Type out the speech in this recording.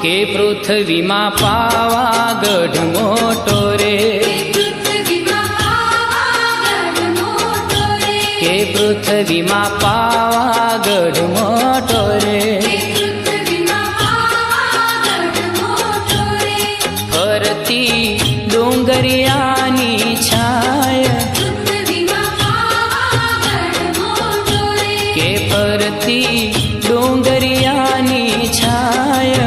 કે પૃથ્વીમાં પાવાગઢ મોટો રે, કે પૃથ્વીમાં પાવાગઢ મોટો રે, ફરતી ડુંગરિયાની છાય, કે ફરતી ડુંગરિયાની છાય,